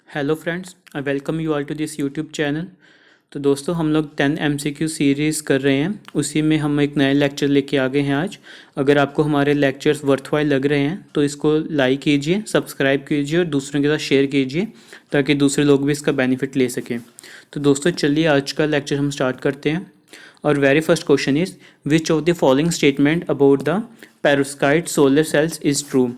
Hello friends, I welcome you all to this YouTube channel. तो दोस्तों, हम लोग 10 MCQ सीरीज़ कर रहे हैं। उसी में हम एक नए लेक्चर लेके आ गए हैं आज। अगर आपको हमारे लेक्चर्स वर्थवाइल लग रहे हैं तो इसको लाइक कीजिए, सब्सक्राइब कीजिए और दूसरों के साथ शेयर कीजिए ताकि दूसरे लोग भी इसका बेनिफिट ले सकें। तो दोस्तों, चलिए आज का लेक्चर हम स्टार्ट करते हैं। और very first question is, which of the following statement about the perovskite solar cells is true?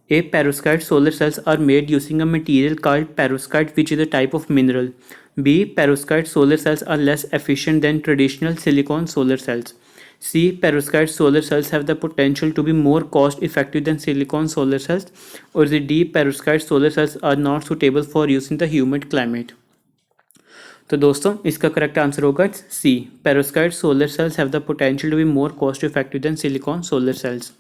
A, perovskite solar cells are made using a material called perovskite, which is a type of mineral. B, perovskite solar cells are less efficient than traditional silicon solar cells. C, perovskite solar cells have the potential to be more cost effective than silicon solar cells. Or is it D, perovskite solar cells are not suitable for use in the humid climate. तो दोस्तों, इसका correct answer होगा सी, perovskite solar cells have the potential to be more cost effective than silicon solar cells.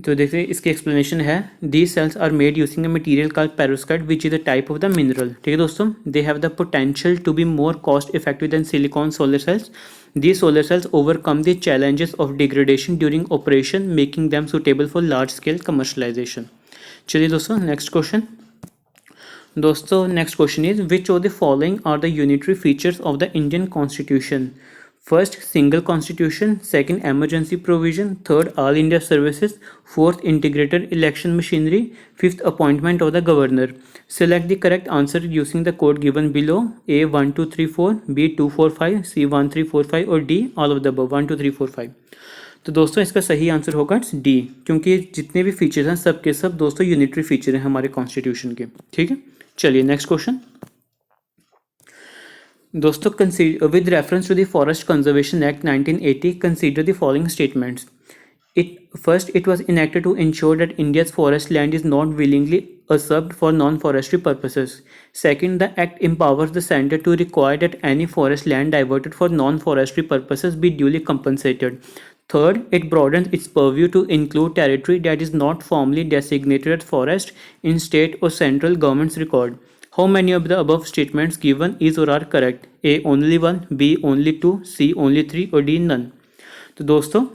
तो देखिए, इसकी explanation है, the cells are made using a material called perovskite which is the type of the mineral. ठीक है दोस्तों, they have the potential to be more cost effective than silicon solar cells. The solar cells overcome the challenges of degradation during operation, making them suitable for large scale commercialization. चलिए दोस्तों, next question. दोस्तों, next question is, which of the following are the unitary features of the Indian constitution? First, single constitution. Second, emergency provision. Third, all India services. Fourth, integrated election machinery. Fifth, appointment of the governor. Select the correct answer using the code given below. A 1 2 3 4, B 2 4 5, C 1 3 4 5 और D all of the above 1 2 3 4 5। तो दोस्तों, इसका सही answer होगा D, क्योंकि जितने भी features हैं सब के सब दोस्तों यूनिटरी फीचर हैं हमारे कॉन्स्टिट्यूशन के। ठीक है, चलिए नेक्स्ट क्वेश्चन। दोस्तों, with reference to the forest conservation act 1980, consider the following statements. It was enacted to ensure that India's forest land is not willingly usurped for non-forestry purposes. Second, the act empowers the center to require that any forest land diverted for non-forestry purposes be duly compensated. Third, it broadens its purview to include territory that is not formally designated as forest in state or central government's record. How many of the above statements given is or are correct? A only one, B only two, C only three और D none। तो दोस्तों,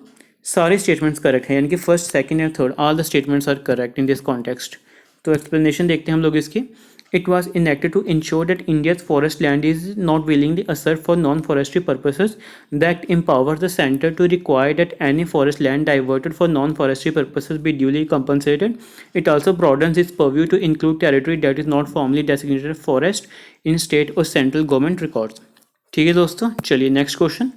सारे statements correct हैं, यानी कि first, second and third all the statements are correct in this context. तो explanation देखते हैं हम लोग इसकी। It was enacted to ensure that India's forest land is not willingly reserve for non forestry purposes. The act empowers the center to require that any forest land diverted for non-forestry purposes be duly compensated. It also broadens its purview to include territory that is not formally designated forest in state or central government records। ठीक है दोस्तों, चलिए next question.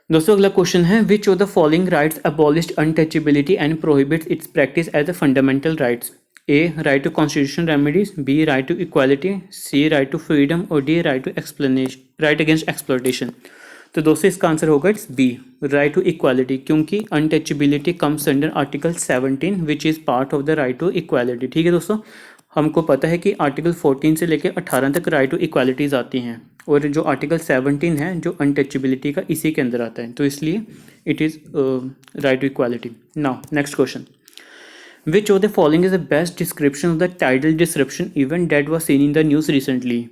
दोस्तों, अगला question है, which of the following rights abolished untouchability and prohibits its practice as the fundamental rights? A right to constitution remedies, B right to equality, C right to freedom और D right to explanation, right against exploitation. तो दोस्तों, इसका answer होगा it's B, right to equality, क्योंकि untouchability comes under article 17 which is part of the right to equality. ठीक है दोस्तों, हमको पता है कि आर्टिकल 14 से लेकर 18 तक राइट टू इक्वालिटीज़ आती हैं, और जो आर्टिकल 17 है जो अनटचेबिलिटी का, इसी के अंदर आता है। तो इसलिए it is right to equality. Now next question, which of the following is the best description of the tidal disruption event that was seen in the news recently?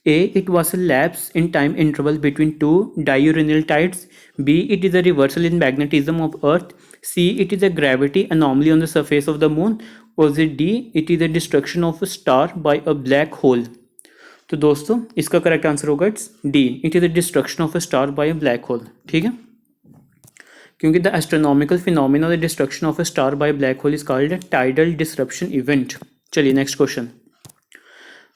A, it was a lapse in time interval between two diurnal tides. B, it is a reversal in magnetism of Earth. C, it is a gravity anomaly on the surface of the moon. Or is it D, it is a destruction of a star by a black hole? तो दोस्तों, इसका correct answer होगा it's D, it is the destruction of a star by a black hole. ठीक है, क्योंकि the astronomical phenomena the destruction of a star by black hole is called a tidal disruption event. चलिए next question.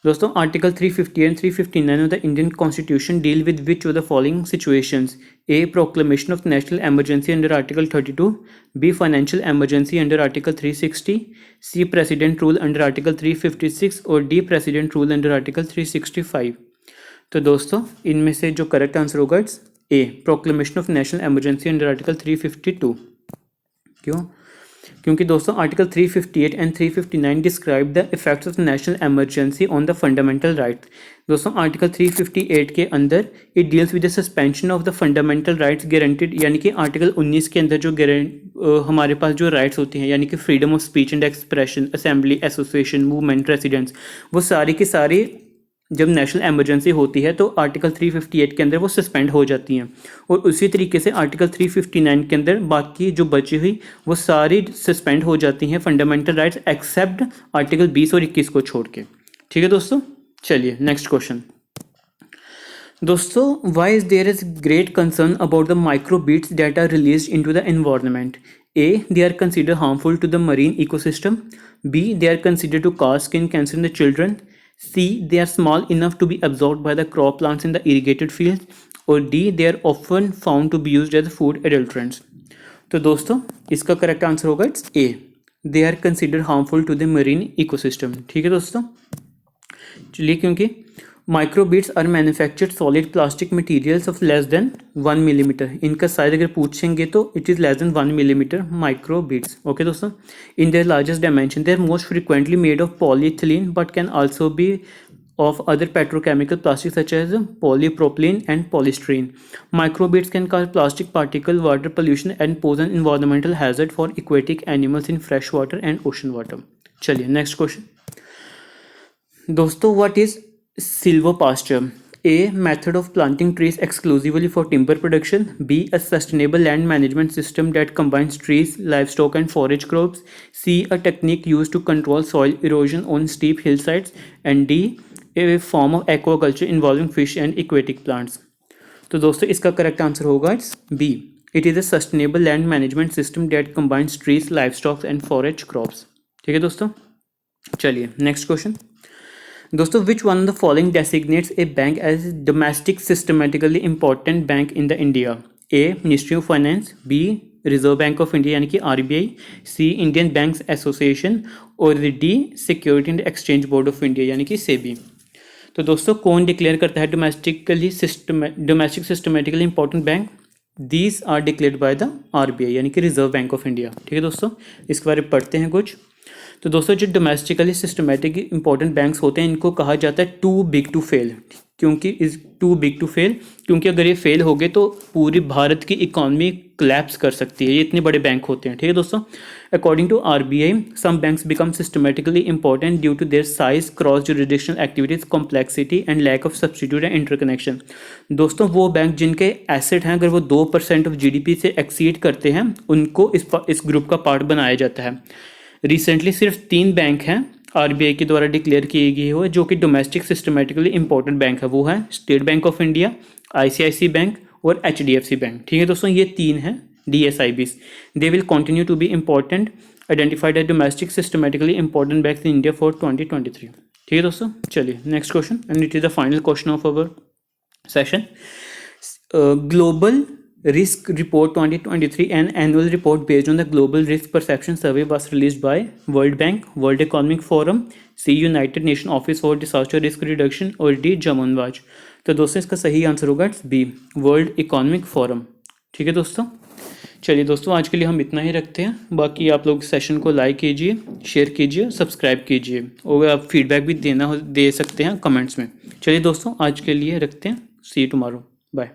दोस्तों, article 350 and 359 of the Indian constitution deal with which of the following situations? A proclamation of national emergency under article 32, be financial emergency under article 360, C president rule under article 356 और D president rule under article 365। तो दोस्तों, इनमें से जो correct answer होगा it's a, proclamation of national emergency under article 352। क्यों? क्योंकि दोस्तों, article 358 and 359 describe the effects of national emergency on the fundamental right. दोस्तों, आर्टिकल 358 के अंदर it deals with the suspension of the fundamental rights guaranteed, यानी कि article 19 के अंदर जो हमारे पास जो राइट्स होती हैं, यानी कि freedom of speech and expression, assembly, association, movement, residence, वो सारी की सारी जब नेशनल इमरजेंसी होती है तो आर्टिकल 358 के अंदर वो सस्पेंड हो जाती हैं, और उसी तरीके से आर्टिकल 359 के अंदर बाकी जो बची हुई वो सारी सस्पेंड हो जाती हैं फंडामेंटल राइट्स एक्सेप्ट आर्टिकल 20 और 21 को छोड़ के। ठीक है दोस्तों, चलिए नेक्स्ट क्वेश्चन। दोस्तों, why is there is great concern about the microbeads that are released into the environment? A, they are considered harmful to the marine ecosystem. B, they are considered to cause skin cancer in the children. C, they are small enough to be absorbed by the crop plants in the irrigated fields. और D, they are often found to be used as food adulterants. तो दोस्तों इसका correct answer होगा it's A, they are considered harmful to the marine ecosystem। ठीक है दोस्तों, चलिए, क्योंकि microbeads are manufactured solid plastic materials of less than 1 millimetre. इनका साइज अगर पूछेंगे तो it is less than 1 millimetre microbeads. Okay दोस्तों, in their largest dimension they are most frequently made of polyethylene but can also be of other petrochemical plastics such as polypropylene and polystyrene. Microbeads can cause plastic particle, water pollution and pose an environmental hazard for aquatic animals in fresh water and ocean water. चलिए next question. दोस्तों, what is silvopasture? A, method of planting trees exclusively for timber production. B, a sustainable land management system that combines trees, livestock and forage crops. C, a technique used to control soil erosion on steep hillsides. And D, a form of aquaculture involving fish and aquatic plants. तो दोस्तों इसका correct answer होगा it's B. It is a sustainable land management system that combines trees, livestock and forage crops. ठीक है दोस्तों, चलिए next question. दोस्तों, which one of the following designates a bank as domestic systematically important bank in the India? ए, ministry of finance. B, Reserve Bank of India यानी कि RBI। C, Indian banks association. और D, security and exchange board of India यानी कि SEBI. तो दोस्तों कौन declare करता है domestic systematically important bank? These are declared by the RBI यानी कि रिजर्व बैंक ऑफ इंडिया। ठीक है दोस्तों, इसके बारे में पढ़ते हैं कुछ। तो दोस्तों जो डोमेस्टिकली सिस्टमेटिक इंपॉर्टेंट बैंक्स होते हैं इनको कहा जाता है टू बिग टू फेल। क्योंकि is too big to fail, क्योंकि अगर ये फेल हो गए तो पूरी भारत की इकॉनमी कोलैप्स कर सकती है, ये इतने बड़े बैंक होते हैं। ठीक है दोस्तों, according to RBI some banks become systemically important due to their size, cross jurisdictional activities, complexity and lack of substitute and interconnection. दोस्तों वो बैंक जिनके एसेट हैं अगर वो 2% ऑफ GDP से एक्सीड करते हैं उनको इस ग्रुप का पार्ट बनाया जाता है। रिसेंटली सिर्फ 3 बैंक हैं RBI के द्वारा डिक्लेयर किए गए हुए जो कि डोमेस्टिक सिस्टमेटिकली इंपॉर्टेंट बैंक है, वो है State Bank of India, ICICI bank और HDFC बैंक। ठीक है दोस्तों, ये 3 हैं DSIBs। They will continue to be important identified as domestic systematically important banks in India for 2023। ठीक है दोस्तों, चलिए next question and it is the final question of our session. Global Risk Report 2023, an annual report based on the Global Risk Perception Survey was released by World Bank, World Economic Forum, C, United Nations Office for Disaster Risk Reduction और D, German Watch। तो दोस्तों इसका सही answer होगा it's B, world economic forum. ठीक है दोस्तों, चलिए दोस्तों आज के लिए हम इतना ही रखते हैं। बाकी आप लोग सेशन को लाइक कीजिए, शेयर कीजिए, सब्सक्राइब कीजिए और आप फीडबैक भी दे सकते हैं कमेंट्स में। चलिए दोस्तों आज के लिए रखते हैं, सी यू टुमारो, बाय।